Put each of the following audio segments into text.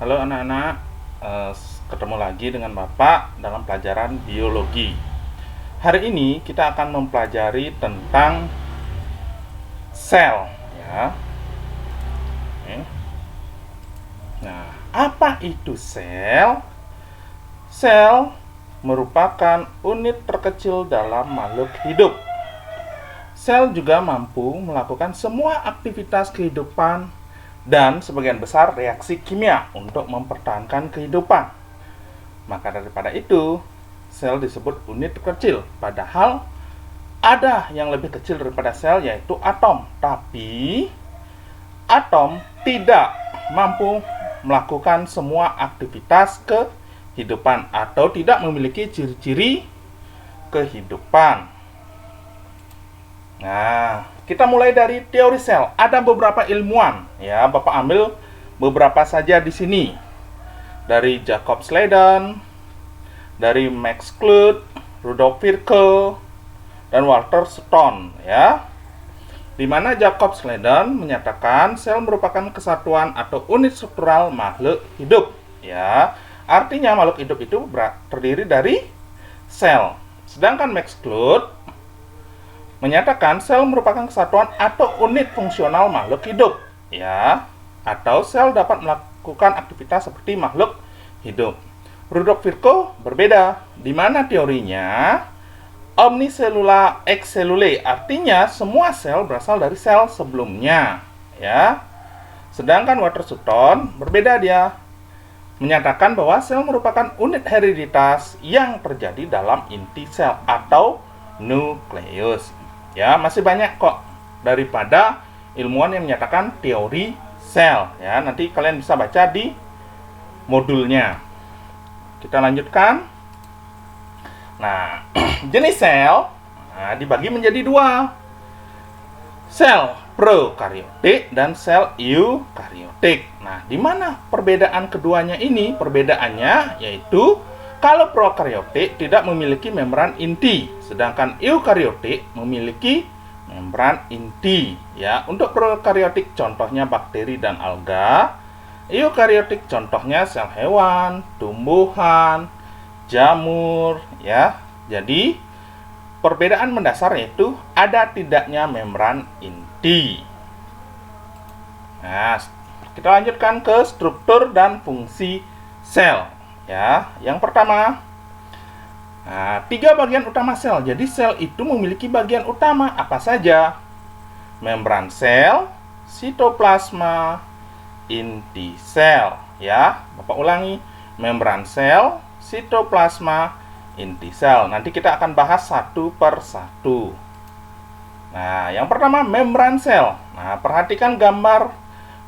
Halo anak-anak, eh, ketemu lagi dengan Bapak dalam pelajaran biologi. Hari ini kita akan mempelajari tentang sel, ya. Oke. Nah, apa itu sel? Sel merupakan unit terkecil dalam makhluk hidup. Sel juga mampu melakukan semua aktivitas kehidupan dan sebagian besar reaksi kimia untuk mempertahankan kehidupan. Maka daripada itu, sel disebut unit kecil. Padahal ada yang lebih kecil daripada sel, yaitu atom. Tapi atom tidak mampu melakukan semua aktivitas kehidupan atau tidak memiliki ciri-ciri kehidupan. Nah, kita mulai dari teori sel. Ada beberapa ilmuwan, ya. Bapak ambil beberapa saja di sini. Dari Jacob Sladen, dari Max Kluth, Rudolf Virchow, dan Walter Stone, ya. Di mana Jacob Sladen menyatakan sel merupakan kesatuan atau unit struktural makhluk hidup, ya. Artinya makhluk hidup itu terdiri dari sel. Sedangkan Max Kluth menyatakan sel merupakan kesatuan atau unit fungsional makhluk hidup, ya, atau sel dapat melakukan aktivitas seperti makhluk hidup. Rudolf Virchow berbeda, di mana teorinya omniselula ex cellulae, artinya semua sel berasal dari sel sebelumnya, ya. Sedangkan Walter Stone berbeda, dia menyatakan bahwa sel merupakan unit hereditas yang terjadi dalam inti sel atau nukleus. Ya, masih banyak kok daripada ilmuwan yang menyatakan teori sel, ya. Nanti kalian bisa baca di modulnya. Kita lanjutkan. Nah, jenis sel dibagi menjadi dua. Sel prokariotik dan sel eukariotik. Nah, di mana perbedaan keduanya ini? Perbedaannya yaitu kalau prokariotik tidak memiliki membran inti, sedangkan eukariotik memiliki membran inti. Ya, untuk prokariotik contohnya bakteri dan alga, eukariotik contohnya sel hewan, tumbuhan, jamur, ya. Jadi perbedaan mendasar yaitu ada tidaknya membran inti. Nah, kita lanjutkan ke struktur dan fungsi sel. Ya, yang pertama, 3 bagian utama sel. Jadi sel itu memiliki bagian utama apa saja? Membran sel, sitoplasma, inti sel. Ya, Bapak ulangi, membran sel, sitoplasma, inti sel. Nanti kita akan bahas satu per satu. Nah, yang pertama membran sel. Nah, perhatikan gambar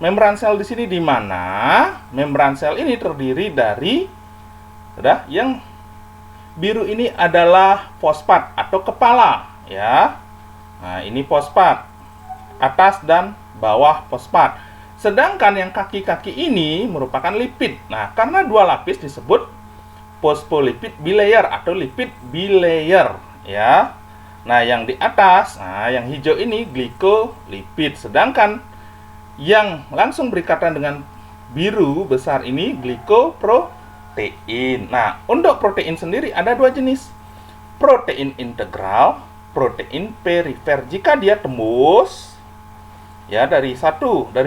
membran sel di sini, di mana membran sel ini terdiri dari yang biru ini adalah fosfat atau kepala, ya. Nah, ini fosfat, atas dan bawah fosfat. Sedangkan yang kaki-kaki ini merupakan lipid. Nah, karena dua lapis disebut phospholipid bilayer atau lipid bilayer, ya. Nah, yang di atas, yang hijau ini glikolipid. Sedangkan yang langsung berikatan dengan biru besar ini glikoprotein. Nah, untuk protein sendiri ada dua jenis. Protein integral, protein perifer. Jika dia tembus ya dari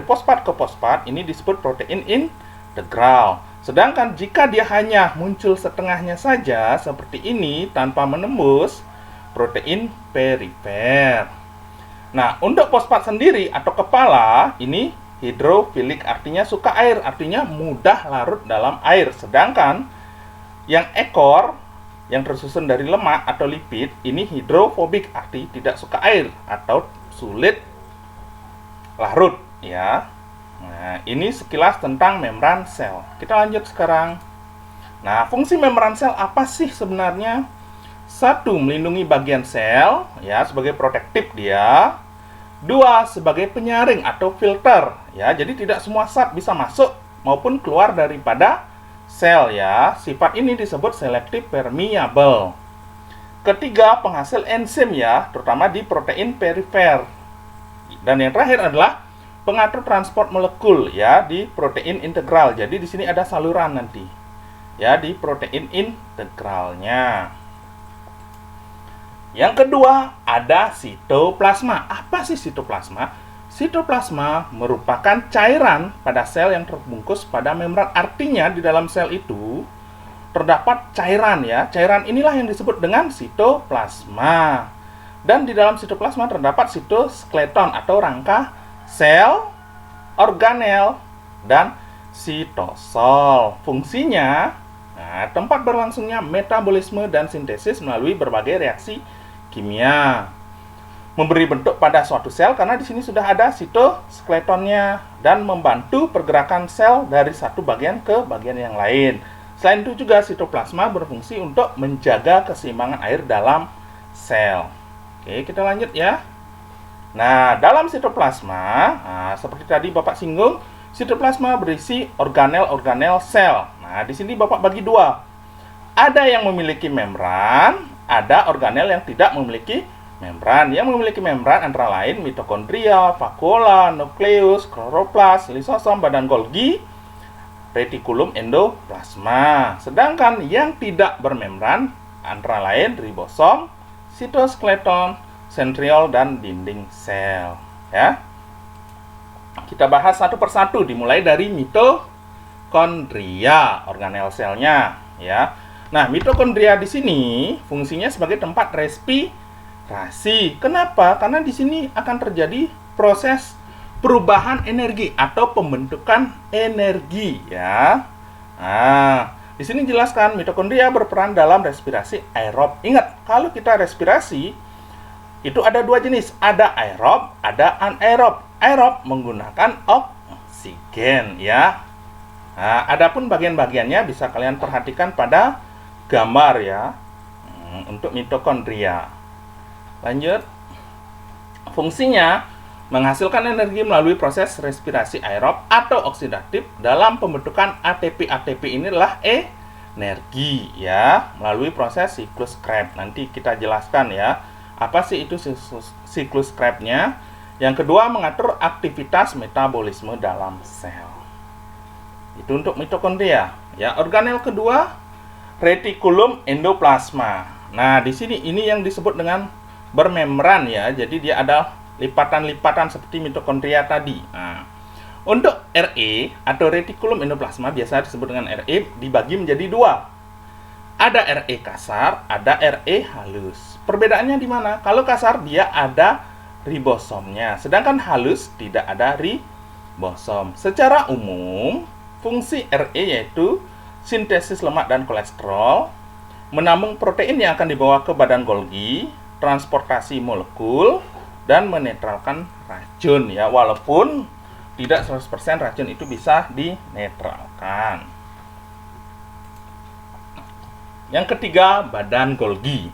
fosfat ke fosfat, ini disebut protein integral. Sedangkan jika dia hanya muncul setengahnya saja seperti ini tanpa menembus, protein perifer. Nah, untuk fosfat sendiri atau kepala ini hidrofilik, artinya suka air, artinya mudah larut dalam air. Sedangkan yang ekor yang tersusun dari lemak atau lipid ini hidrofobik, arti tidak suka air atau sulit larut, ya. Nah, ini sekilas tentang membran sel. Kita lanjut sekarang. Nah, fungsi membran sel apa sih sebenarnya? 1. Melindungi bagian sel, ya, sebagai protektif dia. 2. Sebagai penyaring atau filter, ya. Jadi tidak semua zat bisa masuk maupun keluar daripada sel, ya. Sifat ini disebut selektif permeable. Ketiga, penghasil enzim, ya, terutama di protein perifer. Dan yang terakhir adalah pengatur transport molekul ya di protein integral. Jadi di sini ada saluran nanti ya di protein integralnya. Yang kedua ada sitoplasma. Apa sih sitoplasma? Sitoplasma merupakan cairan pada sel yang terbungkus pada membran. Artinya di dalam sel itu terdapat cairan ya. Cairan inilah yang disebut dengan sitoplasma. Dan di dalam sitoplasma terdapat sitoskeleton atau rangka sel, organel, dan sitosol. Fungsinya, tempat berlangsungnya metabolisme dan sintesis melalui berbagai reaksi kimia. Memberi bentuk pada suatu sel karena di sini sudah ada sitoskeletonnya dan membantu pergerakan sel dari satu bagian ke bagian yang lain. Selain itu juga sitoplasma berfungsi untuk menjaga keseimbangan air dalam sel. Oke, kita lanjut ya. Nah, dalam sitoplasma, seperti tadi Bapak singgung, sitoplasma berisi organel-organel sel. Nah, di sini Bapak bagi dua. Ada yang memiliki membran, ada organel yang tidak memiliki membran. Yang memiliki membran antara lain mitokondria, vakuola, nukleus, kloroplas, lisosom, badan Golgi, retikulum endoplasma. Sedangkan yang tidak bermembran antara lain ribosom, sitoskeleton, sentriol, dan dinding sel. Ya, kita bahas satu persatu, dimulai dari mitokondria, organel selnya. Ya, nah mitokondria di sini fungsinya sebagai tempat respirasi. Kenapa? Karena di sini akan terjadi proses perubahan energi atau pembentukan energi. Ya, di sini jelaskan mitokondria berperan dalam respirasi aerob. Ingat, kalau kita respirasi itu ada dua jenis, ada aerob, ada anaerob. Aerob menggunakan oksigen ya. Adapun bagian-bagiannya bisa kalian perhatikan pada gambar ya. Untuk mitokondria. Lanjut. Fungsinya menghasilkan energi melalui proses respirasi aerob atau oksidatif dalam pembentukan ATP. ATP ini adalah energi ya, melalui proses siklus Krebs. Nanti kita jelaskan ya, apa sih itu siklus Krebs-nya. Yang kedua, mengatur aktivitas metabolisme dalam sel. Itu untuk mitokondria ya. Organel kedua, retikulum endoplasma. Nah, di sini ini yang disebut dengan bermembran ya. Jadi dia ada lipatan-lipatan seperti mitokondria tadi. Nah, untuk RE atau retikulum endoplasma biasa disebut dengan RE dibagi menjadi dua. Ada RE kasar, ada RE halus. Perbedaannya di mana? Kalau kasar dia ada ribosomnya, sedangkan halus tidak ada ribosom. Secara umum, fungsi RE yaitu sintesis lemak dan kolesterol, menambung protein yang akan dibawa ke badan Golgi, transportasi molekul, dan menetralkan racun ya, walaupun tidak 100% racun itu bisa dinetralkan. Yang ketiga, badan Golgi.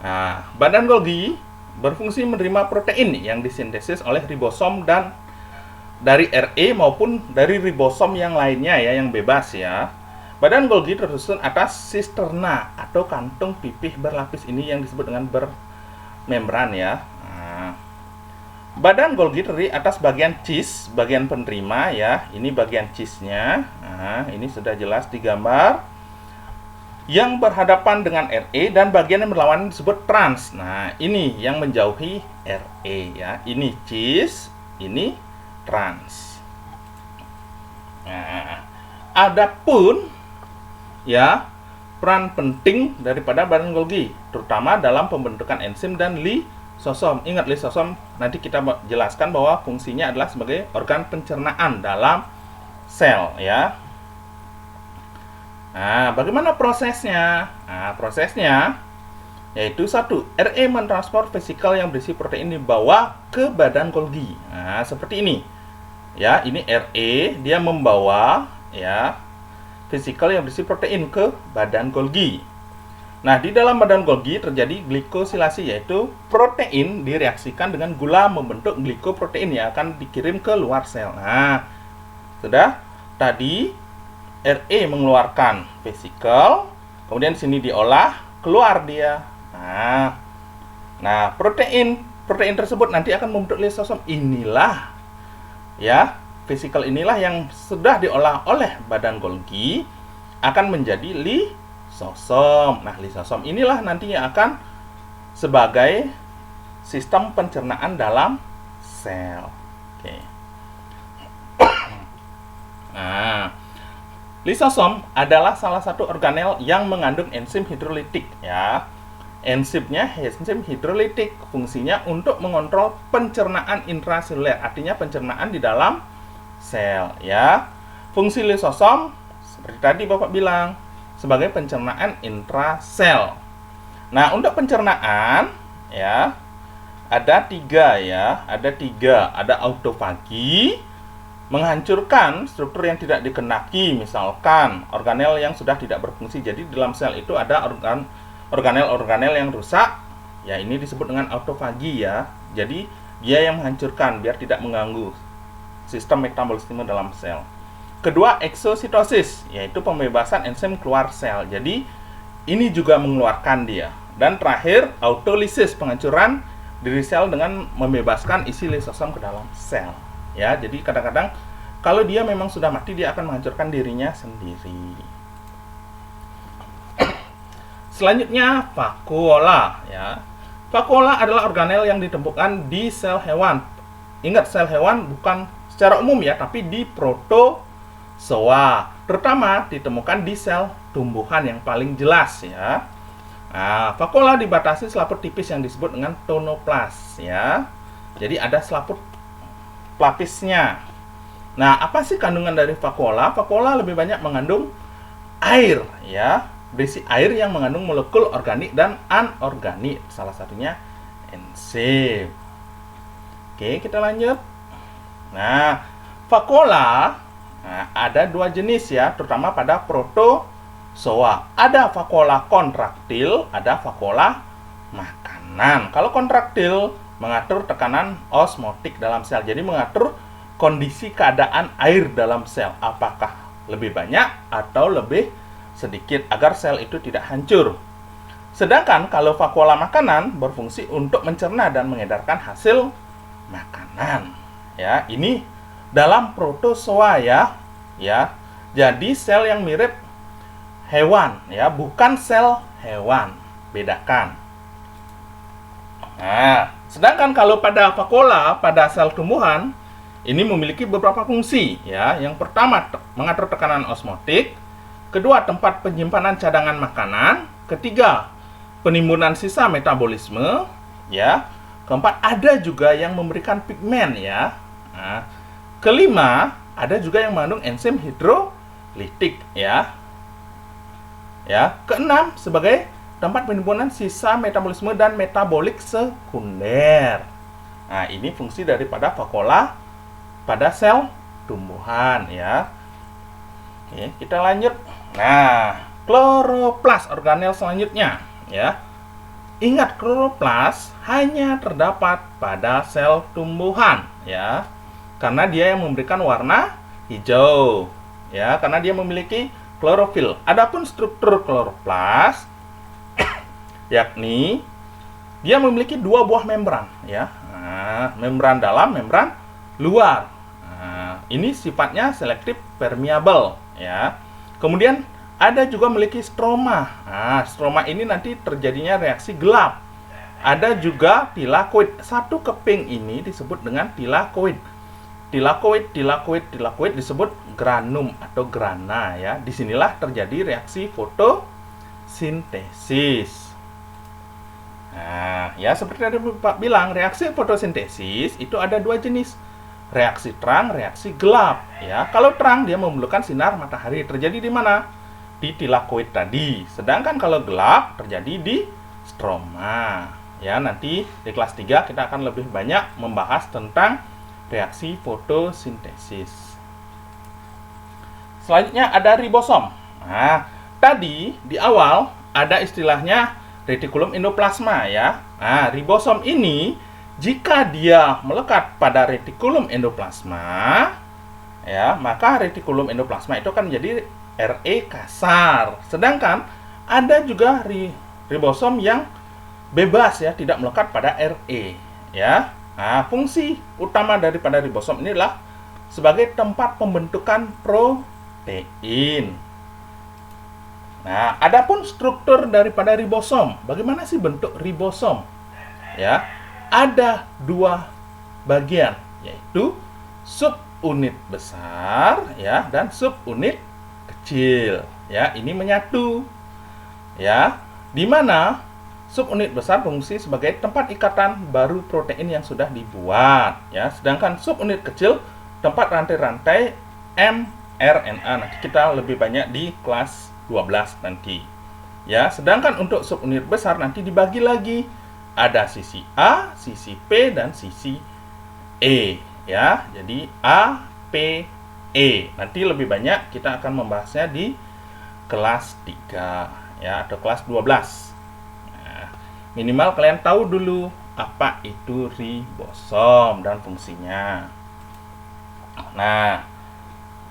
Nah, badan Golgi berfungsi menerima protein yang disintesis oleh ribosom dan dari RE maupun dari ribosom yang lainnya ya, yang bebas ya. Badan Golgi tersusun atas sisterna atau kantung pipih berlapis, ini yang disebut dengan membran ya. Badan Golgi terdiri atas bagian cis, bagian penerima ya. Ini bagian cisnya. Ini sudah jelas digambar. Yang berhadapan dengan RE dan bagian yang berlawanan disebut trans. Nah, ini yang menjauhi RE ya. Ini cis, ini trans. Nah, adapun ya peran penting daripada badan Golgi, terutama dalam pembentukan enzim dan lisosom. Ingat, lisosom nanti kita jelaskan bahwa fungsinya adalah sebagai organ pencernaan dalam sel ya. Nah, bagaimana prosesnya? Nah, prosesnya yaitu satu, RE mentransport vesikal yang berisi protein dibawa ke badan Golgi. Nah, seperti ini. Ya, ini RE, dia membawa ya vesikal yang berisi protein ke badan Golgi. Nah, di dalam badan Golgi terjadi glikosilasi, yaitu protein direaksikan dengan gula membentuk glikoprotein yang akan dikirim ke luar sel. Nah, sudah tadi RE mengeluarkan vesikal, kemudian sini diolah, keluar dia. Nah, protein protein tersebut nanti akan membentuk lisosom. Inilah ya, vesikel inilah yang sudah diolah oleh badan Golgi akan menjadi lisosom. Nah, lisosom inilah nantinya akan sebagai sistem pencernaan dalam sel. Oke. Nah, lisosom adalah salah satu organel yang mengandung enzim hidrolitik ya. Enzimnya enzim hidrolitik, fungsinya untuk mengontrol pencernaan intraseluler, artinya pencernaan di dalam sel ya. Fungsi lisosom seperti tadi Bapak bilang sebagai pencernaan intrasel. Nah, untuk pencernaan ya ada tiga ya, ada autofagi, menghancurkan struktur yang tidak dikenaki, misalkan organel yang sudah tidak berfungsi. Jadi dalam sel itu ada organel-organel yang rusak, ya ini disebut dengan autofagi ya. Jadi dia yang menghancurkan biar tidak mengganggu sistem metabolisme dalam sel. Kedua, eksositosis, yaitu pembebasan enzim keluar sel. Jadi ini juga mengeluarkan dia. Dan terakhir, autolisis, penghancuran diri sel dengan membebaskan isi lisosom ke dalam sel. Ya, jadi kadang-kadang kalau dia memang sudah mati, dia akan menghancurkan dirinya sendiri. Selanjutnya, vakuola ya. Vakuola adalah organel yang ditemukan di sel hewan. Ingat, sel hewan bukan secara umum ya, tapi di protozoa. Terutama ditemukan di sel tumbuhan yang paling jelas ya. Nah, vakuola dibatasi selaput tipis yang disebut dengan tonoplas ya. Jadi ada selaput pelapisnya. Nah, apa sih kandungan dari vakuola? Vakuola lebih banyak mengandung air ya, berisi air yang mengandung molekul organik dan anorganik, salah satunya enzim. Oke, kita lanjut. Nah, vakuola ada dua jenis ya, terutama pada protozoa. Ada vakuola kontraktil, ada vakuola makanan. Kalau kontraktil mengatur tekanan osmotik dalam sel, jadi mengatur kondisi keadaan air dalam sel, apakah lebih banyak atau lebih sedikit agar sel itu tidak hancur. Sedangkan kalau vakuola makanan berfungsi untuk mencerna dan mengedarkan hasil makanan. Ya, ini dalam protozoa ya. Jadi sel yang mirip hewan ya, bukan sel hewan. Bedakan. Nah, sedangkan kalau pada vakuola pada sel tumbuhan ini memiliki beberapa fungsi ya. Yang pertama, mengatur tekanan osmotik. Kedua, tempat penyimpanan cadangan makanan. Ketiga, penimbunan sisa metabolisme ya. Keempat, ada juga yang memberikan pigmen ya. Nah, kelima, ada juga yang mengandung enzim hidrolitik ya. Keenam, sebagai tempat penimbunan sisa metabolisme dan metabolik sekunder. Nah, ini fungsi daripada vakuola pada sel tumbuhan ya. Oke, kita lanjut. Nah, kloroplas, organel selanjutnya ya. Ingat, kloroplas hanya terdapat pada sel tumbuhan ya. Karena dia yang memberikan warna hijau ya, karena dia memiliki klorofil. Adapun struktur kloroplas yakni dia memiliki dua buah membran ya. Nah, membran dalam, membran luar. Nah, ini sifatnya selektif permeable ya. Kemudian ada juga memiliki stroma. Nah, stroma ini nanti terjadinya reaksi gelap. Ada juga tilakoid. Satu keping ini disebut dengan tilakoid. Tilakoid disebut granum atau grana ya. Disinilah terjadi reaksi fotosintesis. Nah, ya seperti tadi Pak bilang, reaksi fotosintesis itu ada dua jenis. Reaksi terang, reaksi gelap ya. Kalau terang dia memerlukan sinar matahari, terjadi di mana? Di tilakoid tadi. Sedangkan kalau gelap terjadi di stroma. Ya, nanti di kelas 3 kita akan lebih banyak membahas tentang reaksi fotosintesis. Selanjutnya ada ribosom. Nah, tadi di awal ada istilahnya retikulum endoplasma ya. Nah, ribosom ini jika dia melekat pada retikulum endoplasma ya, maka retikulum endoplasma itu akan menjadi RE kasar. Sedangkan ada juga ribosom yang bebas ya, tidak melekat pada RE ya. Nah, fungsi utama daripada ribosom inilah sebagai tempat pembentukan protein. Nah, adapun struktur daripada ribosom, bagaimana sih bentuk ribosom? Ya, ada dua bagian, yaitu subunit besar ya dan subunit kecil. Ya, ini menyatu. Ya, di mana subunit besar berfungsi sebagai tempat ikatan baru protein yang sudah dibuat, ya. Sedangkan subunit kecil tempat rantai-rantai mRNA. Nanti kita lebih banyak di kelas 12 nanti. Ya, sedangkan untuk subunit besar nanti dibagi lagi. Ada sisi A, sisi P dan sisi E, ya. Jadi A, P, E. Nanti lebih banyak kita akan membahasnya di kelas 3 ya atau kelas 12. Minimal kalian tahu dulu apa itu ribosom dan fungsinya. Nah,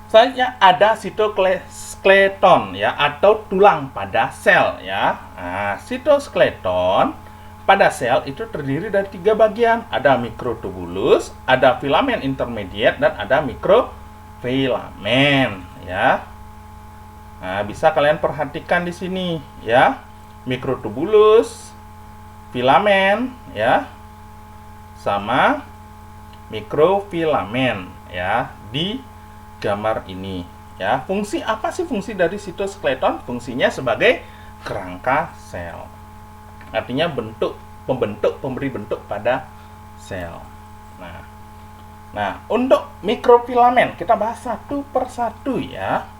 selanjutnya ada sitoskeleton ya atau tulang pada sel ya. Nah, sitoskeleton pada sel itu terdiri dari 3 bagian. Ada mikrotubulus, ada filamen intermediate dan ada mikrofilamen ya. Nah, bisa kalian perhatikan di sini ya. Mikrotubulus, filamen ya sama mikrofilamen ya di gambar ini ya. Fungsi apa sih fungsi dari sitoskeleton? Fungsinya sebagai kerangka sel, artinya pemberi bentuk pada sel. Nah, untuk mikrofilamen kita bahas satu persatu ya.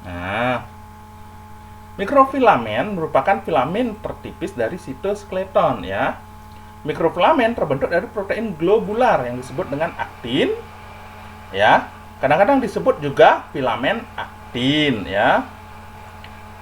Nah, mikrofilamen merupakan filamen tertipis dari sitoskeleton ya. Mikrofilamen terbentuk dari protein globular yang disebut dengan aktin ya. Kadang-kadang disebut juga filamen aktin ya.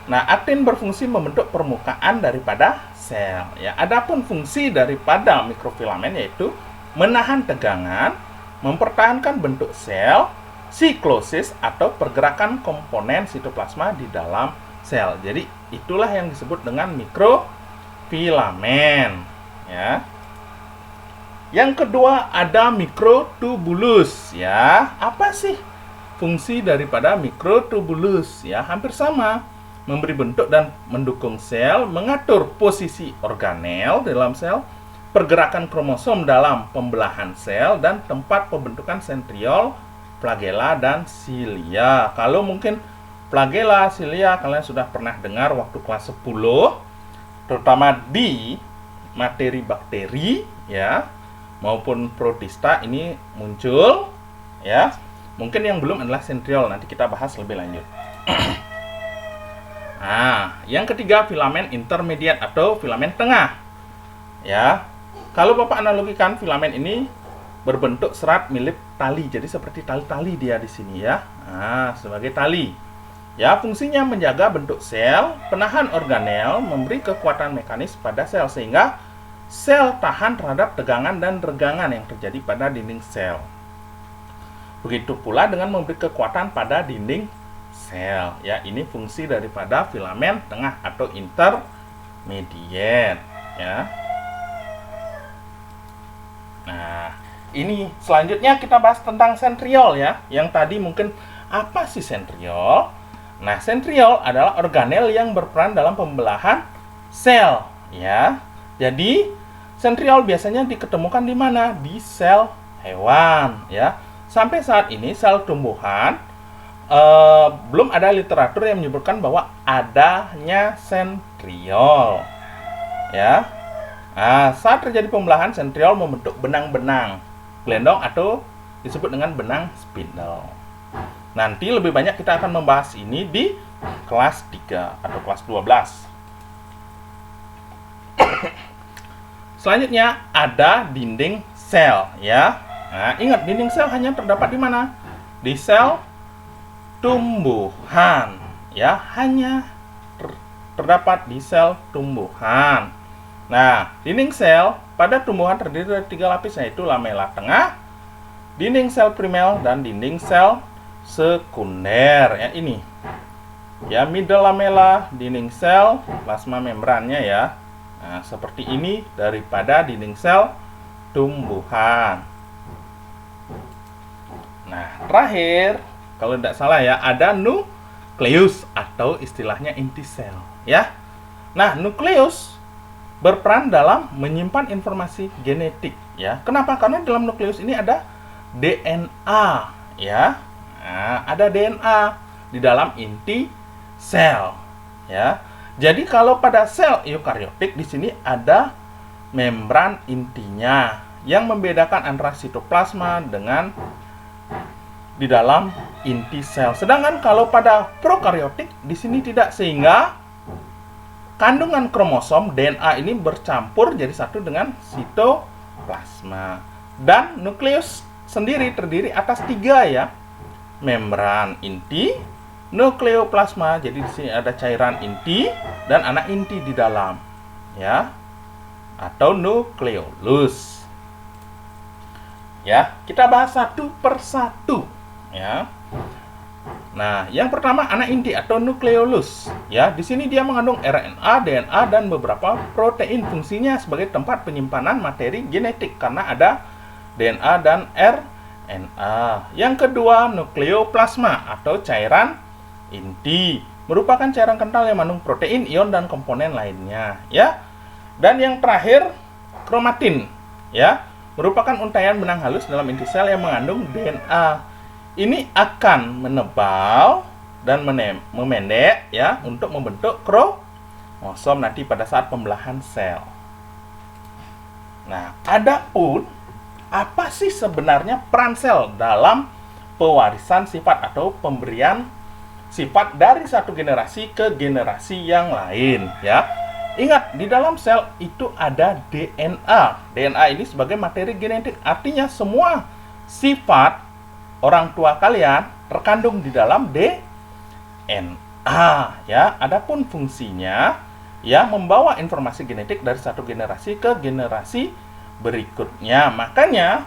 Nah, aktin berfungsi membentuk permukaan daripada sel ya. Adapun fungsi daripada mikrofilamen yaitu menahan tegangan, mempertahankan bentuk sel, siklosis atau pergerakan komponen sitoplasma di dalam sel. Jadi itulah yang disebut dengan mikrofilamen ya. Yang kedua ada mikrotubulus ya. Apa sih fungsi daripada mikrotubulus ya? Hampir sama, memberi bentuk dan mendukung sel, mengatur posisi organel dalam sel, pergerakan kromosom dalam pembelahan sel, dan tempat pembentukan sentriol, flagella dan silia. Kalau mungkin flagella, silia kalian sudah pernah dengar waktu kelas 10, terutama di materi bakteri ya maupun protista ini muncul ya. Mungkin yang belum adalah sentriol, nanti kita bahas lebih lanjut. Nah, yang ketiga filamen intermediate atau filamen tengah ya. Kalau Bapak analogikan filamen ini berbentuk serat mirip tali, jadi seperti tali-tali dia di sini ya. Nah, sebagai tali. Ya, fungsinya menjaga bentuk sel, penahan organel, memberi kekuatan mekanis pada sel sehingga sel tahan terhadap tegangan dan regangan yang terjadi pada dinding sel. Begitu pula dengan memberi kekuatan pada dinding sel. Ya, ini fungsi daripada filamen tengah atau intermediate ya. Nah, ini selanjutnya kita bahas tentang sentriol ya. Yang tadi mungkin apa sih sentriol? Nah, sentriol adalah organel yang berperan dalam pembelahan sel ya. Jadi, sentriol biasanya diketemukan di mana? Di sel hewan ya. Sampai saat ini sel tumbuhan belum ada literatur yang menyebutkan bahwa adanya sentriol ya. Nah, saat terjadi pembelahan, sentriol membentuk benang-benang gelendong atau disebut dengan benang spindle. Nanti lebih banyak kita akan membahas ini di kelas 3 atau kelas 12. Selanjutnya ada dinding sel ya. Nah, ingat dinding sel hanya terdapat di mana? Di sel tumbuhan ya, hanya terdapat di sel tumbuhan. Nah, dinding sel pada tumbuhan terdiri dari 3 lapis, yaitu lamela tengah, dinding sel primer, dan dinding sel sekunder ya. Ini ya, middle lamela, dinding sel, plasma membrannya ya. Nah, seperti ini daripada dinding sel tumbuhan. Nah, terakhir, kalau tidak salah ya, ada nukleus atau istilahnya inti sel, ya. Nah, nukleus berperan dalam menyimpan informasi genetik, ya. Kenapa? Karena dalam nukleus ini ada DNA, ya. Nah, ada DNA di dalam inti sel, ya. Jadi kalau pada sel eukariotik di sini ada membran intinya yang membedakan antara sitoplasma dengan di dalam inti sel. Sedangkan kalau pada prokariotik di sini tidak, sehingga kandungan kromosom DNA ini bercampur jadi satu dengan sitoplasma. Dan nukleus sendiri terdiri atas 3 ya. Membran inti, nukleoplasma, jadi di sini ada cairan inti dan anak inti di dalam, ya. Atau nukleolus. Ya, kita bahas satu persatu, ya. Nah, yang pertama anak inti atau nukleolus, ya. Di sini dia mengandung RNA, DNA dan beberapa protein. Fungsinya sebagai tempat penyimpanan materi genetik karena ada DNA dan RNA. Yang kedua, nukleoplasma atau cairan inti, merupakan cairan kental yang mengandung protein, ion dan komponen lainnya, ya. Dan yang terakhir, kromatin, ya, merupakan untaian benang halus dalam inti sel yang mengandung DNA. Ini akan menebal dan memendek, ya, untuk membentuk kromosom nanti pada saat pembelahan sel. Nah, adapun apa sih sebenarnya peran sel dalam pewarisan sifat atau pemberian sifat dari satu generasi ke generasi yang lain, ya? Ingat, di dalam sel itu ada DNA. DNA ini sebagai materi genetik, artinya semua sifat orang tua kalian terkandung di dalam DNA, ya. Adapun fungsinya, ya, membawa informasi genetik dari satu generasi ke generasi berikutnya. Makanya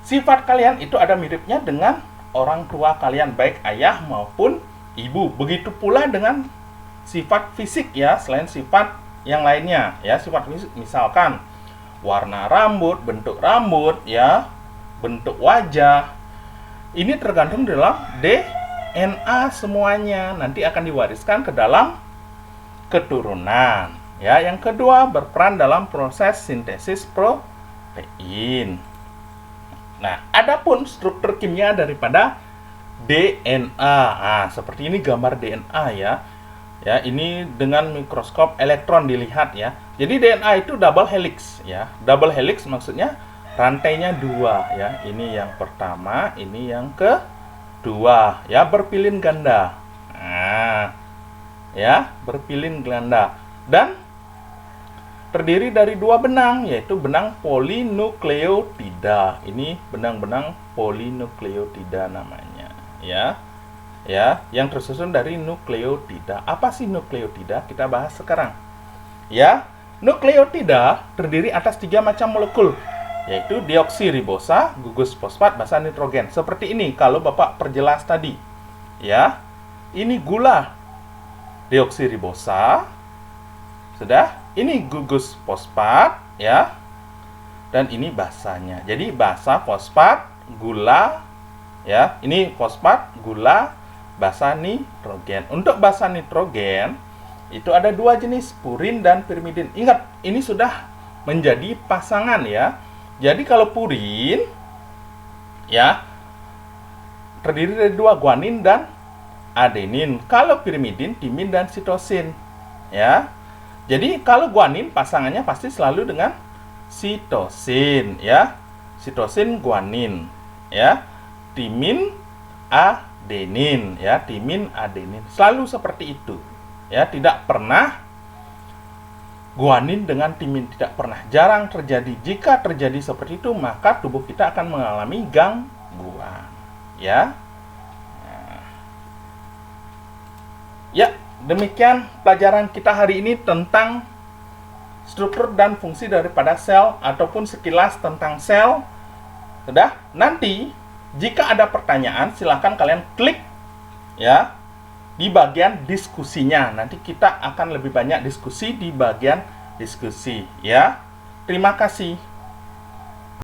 sifat kalian itu ada miripnya dengan orang tua kalian, baik ayah maupun ibu. Begitu pula dengan sifat fisik, ya, selain sifat yang lainnya, ya. Sifat fisik misalkan warna rambut, bentuk rambut, ya, bentuk wajah. Ini tergantung dalam DNA semuanya, nanti akan diwariskan ke dalam keturunan, ya. Yang kedua, berperan dalam proses sintesis protein. Nah, adapun struktur kimia daripada DNA. Nah, seperti ini gambar DNA, ya. Ya, ini dengan mikroskop elektron dilihat, ya. Jadi DNA itu double helix, ya. Double helix maksudnya rantainya 2, ya. Ini yang pertama, ini yang kedua, ya, berpilin ganda. Nah, ya, berpilin ganda. Dan terdiri dari 2 benang, yaitu benang polinukleotida. Ini benang-benang polinukleotida namanya, ya. Ya, yang tersusun dari nukleotida. Apa sih nukleotida? Kita bahas sekarang. Ya, nukleotida terdiri atas 3 macam molekul, yaitu deoksiribosa, gugus fosfat, basa nitrogen. Seperti ini kalau Bapak perjelas tadi. Ya. Ini gula deoksiribosa. Sudah? Ini gugus fosfat, ya. Dan ini basanya. Jadi basa, fosfat, gula, ya. Ini fosfat, gula, basa nitrogen. Untuk basa nitrogen itu ada 2 jenis, purin dan pirimidin. Ingat, ini sudah menjadi pasangan, ya. Jadi kalau purin, ya, terdiri dari 2, guanin dan adenin. Kalau pirimidin, timin dan sitosin, ya. Jadi kalau guanin pasangannya pasti selalu dengan sitosin, ya. Sitosin guanin, ya. Timin adenin, ya. Timin adenin. Selalu seperti itu, ya. Tidak pernah guanin dengan timin, tidak pernah. Jarang terjadi. Jika terjadi seperti itu, maka tubuh kita akan mengalami gangguan, ya. Ya, demikian pelajaran kita hari ini tentang struktur dan fungsi daripada sel ataupun sekilas tentang sel. Sudah? Nanti jika ada pertanyaan silahkan kalian klik, ya, di bagian diskusinya. Nanti kita akan lebih banyak diskusi di bagian diskusi, ya. Terima kasih.